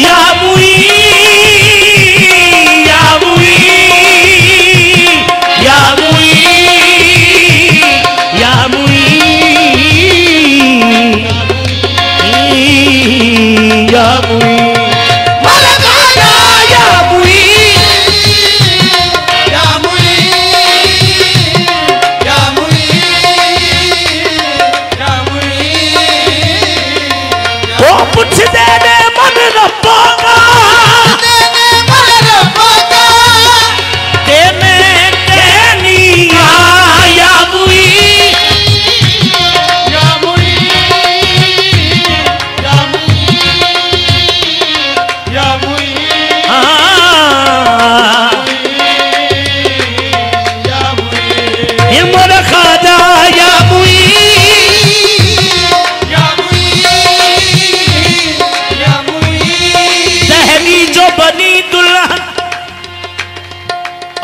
या मुई या मुई या मुई या मुई या मुई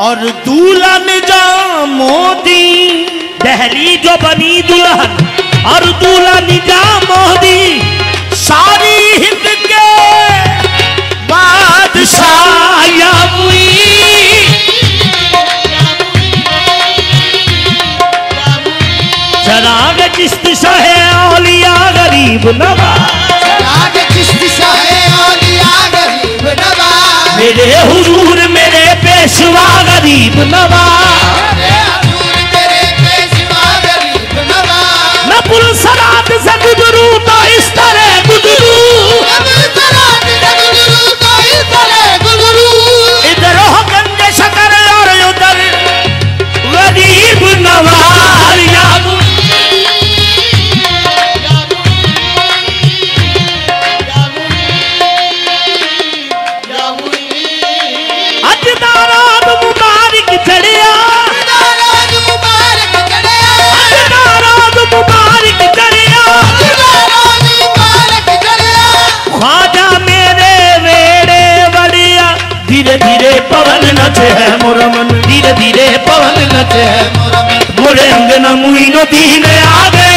और दुल्हन जा मोदी दहली जो बनी दुल्हन और दुल्हन जा मोदी सारी हिंद के बादशाह या मुई चराग चिश्त शाह औलिया गरीब नवाज चराग चिश्त शाह औलिया गरीब नवाज मेरे हुजूर मेरे पेशवा गरीब नवाज मेरे पेशवा गरीब नवाज मैं पुलसरात से गुजरू तो इस तरह गुजरू इधर हो गंजे शकर और उधर गरीब नवाज या अजदारात मुबारक चढ़िया अजदारात मुबारक चढ़िया ख्वाजा मेरे वेड़े बढ़िया धीरे धीरे पवन नचे है मोरा मन धीरे धीरे पवन नचे है मोरे अंगना मुइनो दीन आ गए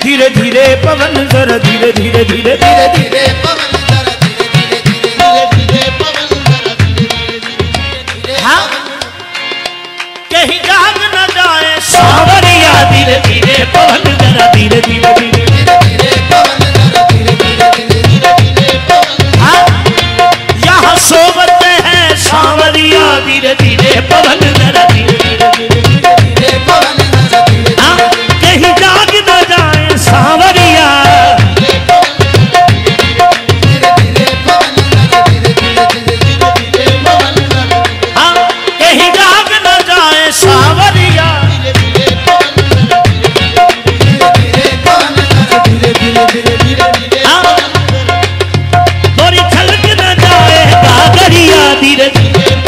धीरे धीरे पवन जरा धीरे धीरे धीरे धीरे धीरे पवन जरा धीरे धीरे पवन जरा धीरे हाँ कहीं जाग न जाए सावरिया धीरे धीरे पवन जरा धीरे धीरे धीरे पवन जरा धीरे पवन हाँ यहाँ सोबत है सावरिया धीरे धीरे पवन जरा धीरे धीरे पवन जरा धीरे हाँ कहीं जाग न जाए सावरिया हाँ कहीं जाग न जाए सावरिया हाँ थोड़ी छलक न जाए गागरिया धीरे धीरे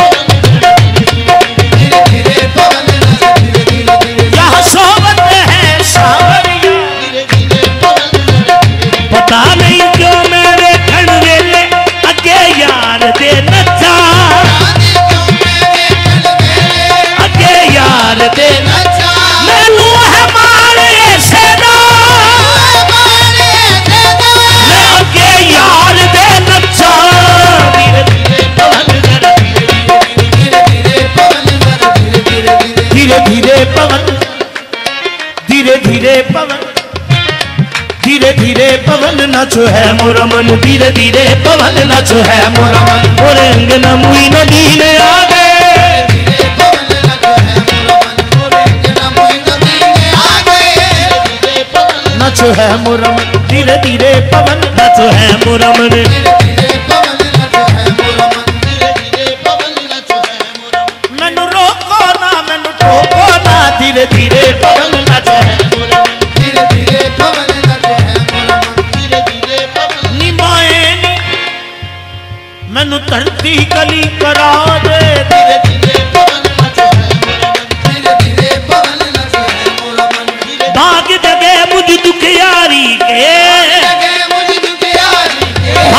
यहाँ सोबत है सावरिया पता नहीं क्यों मेरे खड़वेले अगे यार दे नचा अगे यार दे मैं लू है मारे सेना मैं अगे यार दे नचा धीरे धीरे पवन जरा धीरे धीरे पवन धीरे धीरे पवन धीरे धीरे पवन नाचो है मोरा मन धीरे धीरे पवन नाचो है मोरा मन मोरे अंगना मुई नदी में आ गए नाचो है मोरा मन धीरे धीरे पवन नाचो है मोरा मन मैनू रोको ना मैनू ठोको ना धीरे धीरे पवन नाचो है मैनू धरती कली करा दे धीरे धीरे भाग जगे मुझ दुखियारी के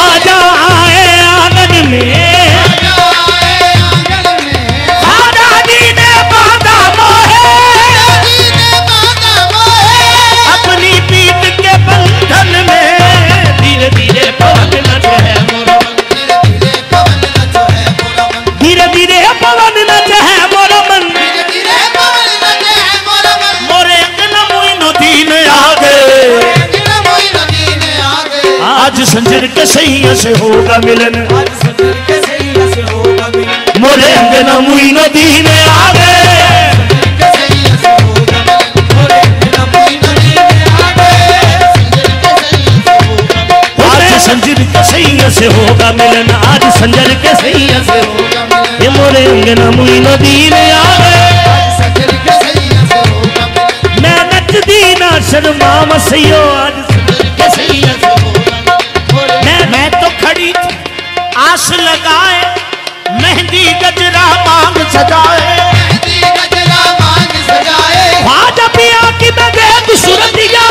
आजा आए संजर के सैया से होगा मिलन, आज संजर के सैया से होगा मिलन। मोरे अंगना मोइनुद्दीन आ गए, के सैया से होगा मिलन, मोरे अंगना मोइनुद्दीन आ गए। संजर के सैया से होगा मिलन, आज संजर के सैया से होगा मिलन, आज संजर के सैया से होगा मिलन। ये मोरे अंगना मोइनुद्दीन आ गए। आज संजर के सैया से होगा मिलन, मैं नचदी ना शर्मा मसैयो, आज संजर के सैया से होगा मिलन। मैं तो खड़ी थी आस लगाए, मेहंदी गजरा मांग सजाए, मेहंदी गजरा मांग सजाए। ख्वाजा पिया की मैं देख सूरतिया,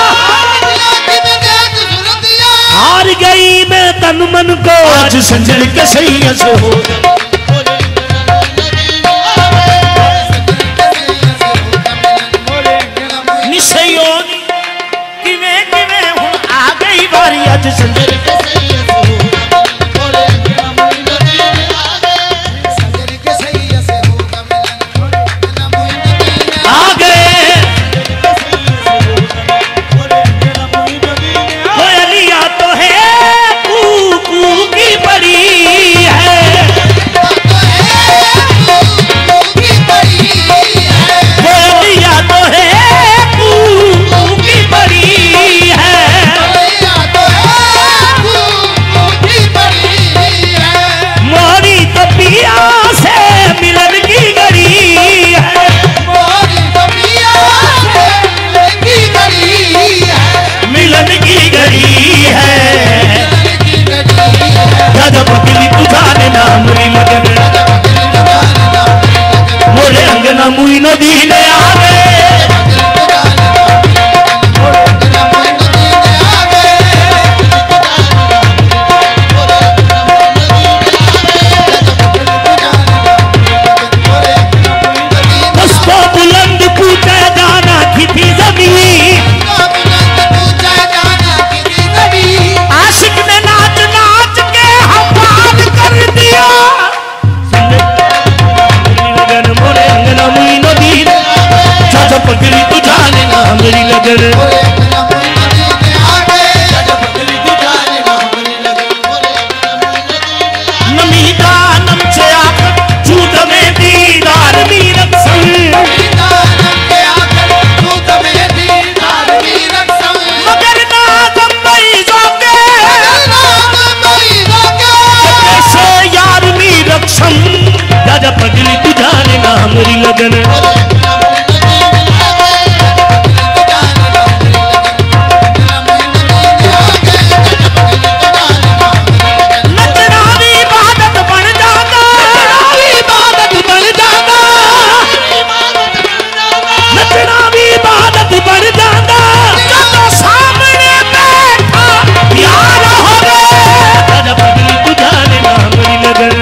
हार गई मैं तन मन को, आज संजर के सैया से होगा। निशयोनी किवे किवे हुन आ गई बारी, आज संजर के सैया से होगा। आ गए कोयलिया तो है कू की बड़ी है, कोयलिया तो है कू की बड़ी है, मोरी तो पिया से मिलन की गड़ी है, मिलन की गड़ी है। दादा पकली तुझाने ना मुरी लगन, मोरे अंगना मोइनुद्दीन आ गए, उसको बुलंद पूछे जाना की थी जमीन, आशिक ने नाच नाच के हवाल कर दिया। लगन मोरे अंगना मोइनुद्दीन, चाचा पकड़ी तुझाने ना मेरी लगन, नमीदा नम से आकर झूठ में दीदार मीरक संग, मगर ना बम्बई जोगे कैसे यार मीरक संग, चाचा पकड़ी तुझाने ना मेरी लगन, नचना भी इबादत बन जाता, इबादत बन जाता, नचना भी इबादत बन जाता, जो सामने बैठा प्यार हो गए, राजा पगली तुझाने ना मेरी लगन,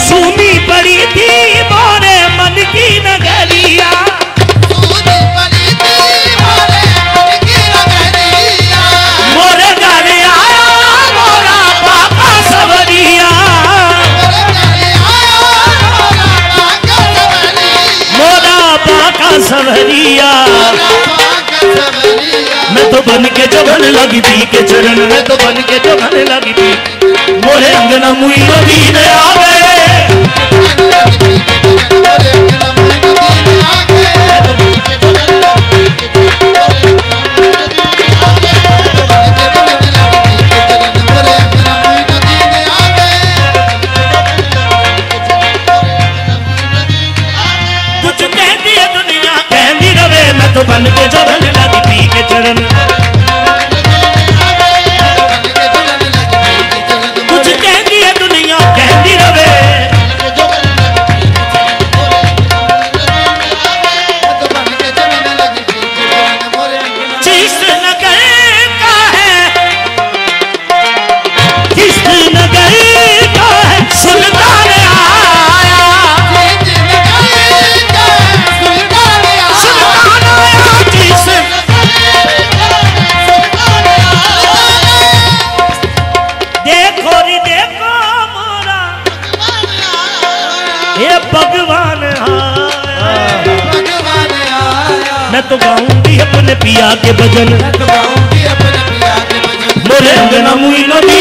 सुनी पड़ी थी मोरे मन की नगरिया, मोरे घर आया मोरा पापा सवरिया, मोरा पापा सवरिया। मैं तो बन के जगन लगी थी के चरण, मैं तो बन के जगन लगी थी, मोरे अंगना मोइनुद्दीन आ गए, कुछ कहती है दुनिया कहती रवे, मैं तो बन के जगन लगी थी के चरण, कुछ कहती है दुनिया कहती रवे, जिस नगर का है, जिस नगर का है सुल्तान आया, सुल्तान आया जिस, देखो री देखो मोरा ये भगवान आया, भगवान आया। मैं तो गाऊंगी अपने पिया के भजन, मैं तो गाऊंगी अपने पिया के भजन। मोरे अंगना मुई नदी